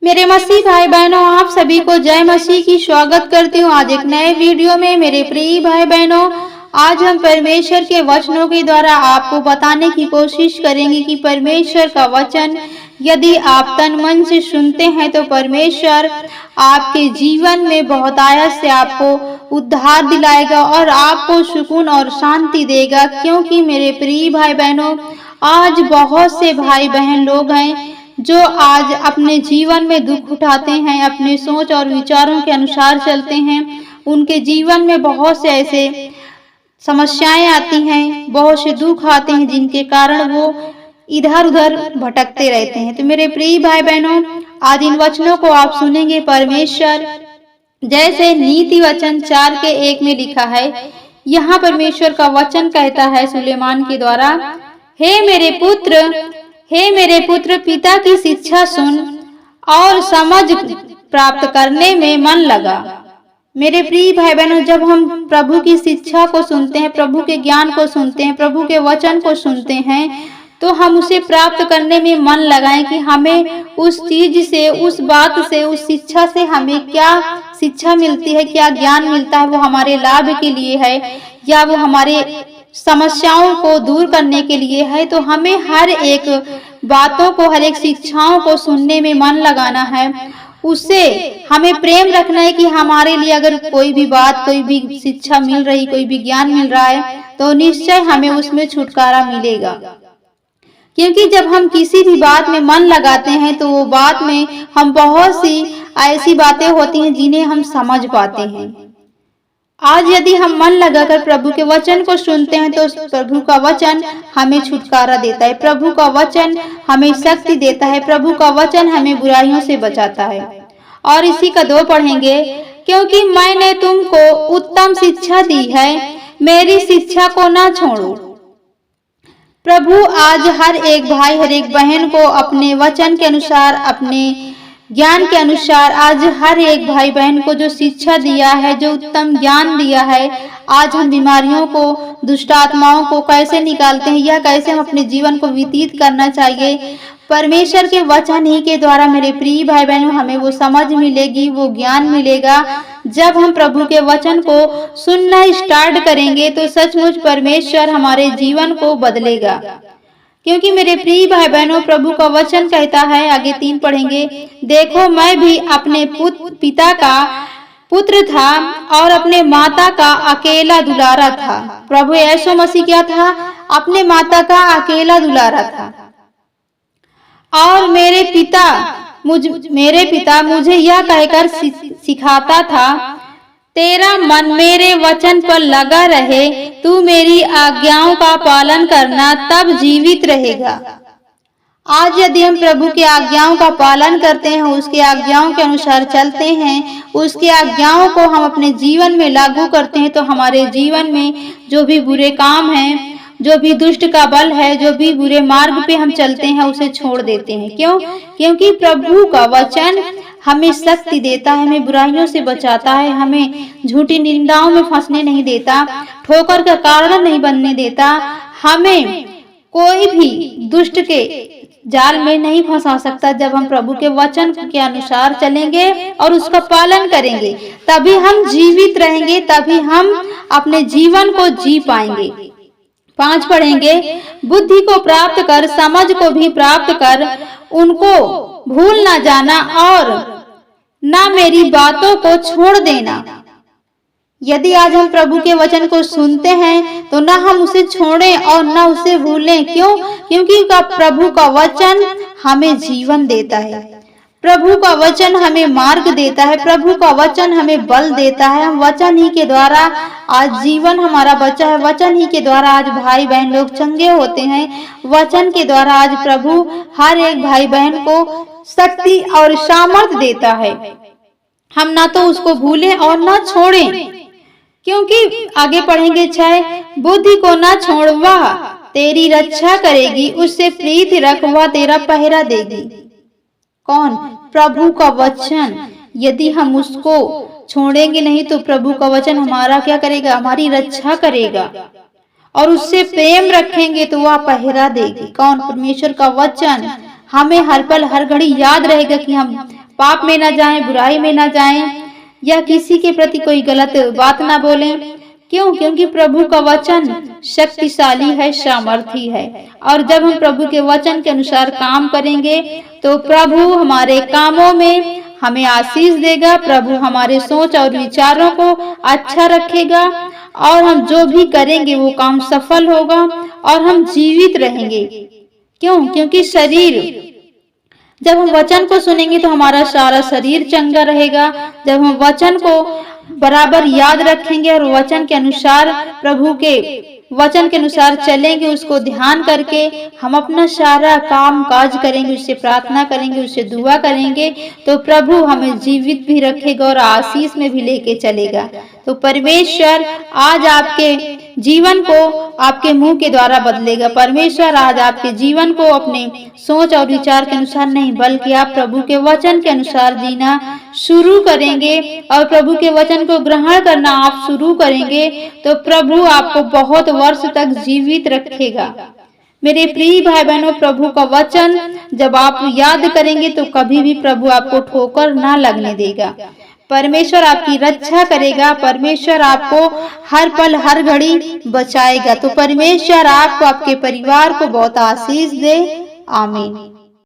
मेरे मसीह भाई बहनों, आप सभी को जय मसीह की स्वागत करती हूँ। आज एक नए वीडियो में मेरे प्रिय भाई बहनों, आज हम परमेश्वर के वचनों के द्वारा आपको बताने की कोशिश करेंगे कि परमेश्वर का वचन यदि आप तन मन से सुनते हैं तो परमेश्वर आपके जीवन में बहुत आयत से आपको उद्धार दिलाएगा और आपको सुकून और शांति देगा। क्योंकि मेरे प्रिय भाई बहनों, आज बहुत से भाई बहन लोग हैं जो आज अपने जीवन में दुख उठाते हैं, अपने सोच और विचारों के अनुसार चलते हैं। उनके जीवन में बहुत से ऐसे समस्याएं आती हैं, बहुत से दुख आते हैं जिनके कारण वो इधर उधर भटकते रहते हैं। तो मेरे प्रिय भाई बहनों, आज इन वचनों को आप सुनेंगे। परमेश्वर जैसे नीति वचन 4:1 में लिखा है, यहाँ परमेश्वर का वचन कहता है सुलेमान के द्वारा, हे मेरे पुत्र पिता की शिक्षा सुन और समझ प्राप्त करने में मन लगा। मेरे प्रिय भाई बहनों, जब हम प्रभु की शिक्षा को सुनते हैं, प्रभु के ज्ञान को सुनते हैं, प्रभु के वचन को सुनते हैं, तो हम उसे प्राप्त करने में मन लगाएं कि हमें उस चीज से, उस बात से, उस शिक्षा से हमें क्या शिक्षा मिलती है, क्या ज्ञान मिलता है, वो हमारे लाभ के लिए है या वो हमारे समस्याओं को दूर करने के लिए है। तो हमें हर एक बातों को, हर एक शिक्षाओं को सुनने में मन लगाना है, उससे हमें प्रेम रखना है कि हमारे लिए अगर कोई भी बात, कोई भी शिक्षा मिल रही, कोई भी ज्ञान मिल रहा है तो निश्चय हमें उसमें छुटकारा मिलेगा। क्योंकि जब हम किसी भी बात में मन लगाते हैं तो वो बात में हम बहुत सी ऐसी बातें होती हैं जिन्हें हम समझ पाते हैं। आज यदि हम मन लगाकर प्रभु के वचन को सुनते हैं तो प्रभु का वचन हमें छुटकारा देता है, प्रभु का वचन हमें शक्ति देता है, प्रभु का वचन हमें बुराइयों से बचाता है। और इसी का 2 पढ़ेंगे, क्योंकि मैंने तुमको उत्तम शिक्षा दी है, मेरी शिक्षा को ना छोड़ो। प्रभु आज हर एक भाई, हर एक बहन को अपने वचन के अनुसार, अपने ज्ञान के अनुसार आज हर एक भाई बहन को जो शिक्षा दिया है, जो उत्तम ज्ञान दिया है, आज हम बीमारियों को, दुष्ट आत्माओं को कैसे निकालते हैं या कैसे हम अपने जीवन को व्यतीत करना चाहिए, परमेश्वर के वचन ही के द्वारा मेरे प्रिय भाई बहनों हमें वो समझ मिलेगी, वो ज्ञान मिलेगा। जब हम प्रभु के वचन को सुनना स्टार्ट करेंगे तो सचमुच परमेश्वर हमारे जीवन को बदलेगा। क्योंकि मेरे प्रिय भाई बहनों, प्रभु का वचन कहता है, आगे 3 पढ़ेंगे, देखो मैं भी अपने पिता का पुत्र था और अपने माता का अकेला दुलारा था। प्रभु यीशु मसीह क्या था? अपने माता का अकेला दुलारा था। और मेरे पिता मुझे यह कहकर सिखाता था, तेरा मन मेरे वचन पर लगा रहे, तू मेरी आज्ञाओं का पालन करना, तब जीवित रहेगा। आज यदि हम प्रभु की आज्ञाओं का पालन करते हैं, उसकी आज्ञाओं के अनुसार चलते हैं, उसकी आज्ञाओं को हम अपने जीवन में लागू करते हैं, तो हमारे जीवन में जो भी बुरे काम हैं, जो भी दुष्ट का बल है, जो भी बुरे मार्ग पे हम चलते हैं, उसे छोड़ देते हैं। क्यों? क्योंकि प्रभु का वचन हमें शक्ति देता है, हमें बुराइयों से बचाता है, हमें झूठी निंदाओं में फंसने नहीं देता, ठोकर का कारण नहीं बनने देता, हमें कोई भी दुष्ट के जाल में नहीं फंसा सकता। जब हम प्रभु के वचन के अनुसार चलेंगे और उसका पालन करेंगे, तभी हम जीवित रहेंगे, तभी हम अपने जीवन को जी पाएंगे। 5 पढ़ेंगे, बुद्धि को प्राप्त कर, समझ को भी प्राप्त कर, उनको भूल ना जाना और ना मेरी बातों को छोड़ देना। यदि आज हम प्रभु के वचन को सुनते हैं तो ना हम उसे छोड़ें और ना उसे भूलें। क्यों? क्योंकि प्रभु का वचन हमें जीवन देता है, प्रभु का वचन हमें मार्ग देता है, प्रभु का वचन हमें बल देता है। हम वचन ही के द्वारा आज जीवन हमारा बचा है, वचन ही के द्वारा आज भाई बहन लोग चंगे होते हैं, वचन के द्वारा आज प्रभु हर एक भाई बहन को शक्ति और सामर्थ देता है। हम ना तो उसको भूलें और ना छोड़ें। क्योंकि आगे पढ़ेंगे 6, बुद्धि को ना छोड़, वह तेरी रक्षा करेगी, उससे प्रीत रख, वह तेरा पहरा देगी। कौन? प्रभु का वचन। यदि हम उसको छोड़ेंगे नहीं तो प्रभु का वचन हमारा क्या करेगा? हमारी रक्षा करेगा। और उससे प्रेम रखेंगे तो वह पहरा देगी। कौन? परमेश्वर का वचन। हमें हर पल हर घड़ी याद रहेगा कि हम पाप में ना जाएं, बुराई में ना जाएं, या किसी के प्रति कोई गलत बात ना बोलें। क्यों? क्योंकि प्रभु का वचन शक्तिशाली है, सामर्थी है। और जब हम प्रभु के वचन के अनुसार काम करेंगे तो प्रभु हमारे कामों में हमें आशीष देगा। प्रभु हमारे सोच और विचारों को अच्छा रखेगा और हम जो भी करेंगे वो काम सफल होगा और हम जीवित रहेंगे। क्यों? क्योंकि जब हम वचन को सुनेंगे तो हमारा सारा शरीर चंगा रहेगा। जब हम वचन को बराबर याद रखेंगे और वचन के अनुसार, प्रभु के वचन के अनुसार चलेंगे, उसको ध्यान करके हम अपना सारा काम काज करेंगे, उससे प्रार्थना करेंगे, उससे दुआ करेंगे, तो प्रभु हमें जीवित भी रखेगा और आशीष में भी लेके चलेगा। तो परमेश्वर आज आपके जीवन को आपके मुंह के द्वारा बदलेगा। परमेश्वर आज आपके जीवन को अपने सोच और विचार के अनुसार नहीं, बल्कि आप प्रभु के वचन के अनुसार जीना शुरू करेंगे और प्रभु के वचन को ग्रहण करना आप शुरू करेंगे तो प्रभु आपको बहुत वर्ष तक जीवित रखेगा। मेरे प्रिय भाई बहनों, प्रभु का वचन जब आप याद करेंगे तो कभी भी प्रभु आपको ठोकर ना लगने देगा। परमेश्वर आपकी रक्षा करेगा। परमेश्वर आपको हर पल हर घड़ी बचाएगा। तो परमेश्वर आपको, आपके परिवार को बहुत आशीष दे। आमीन।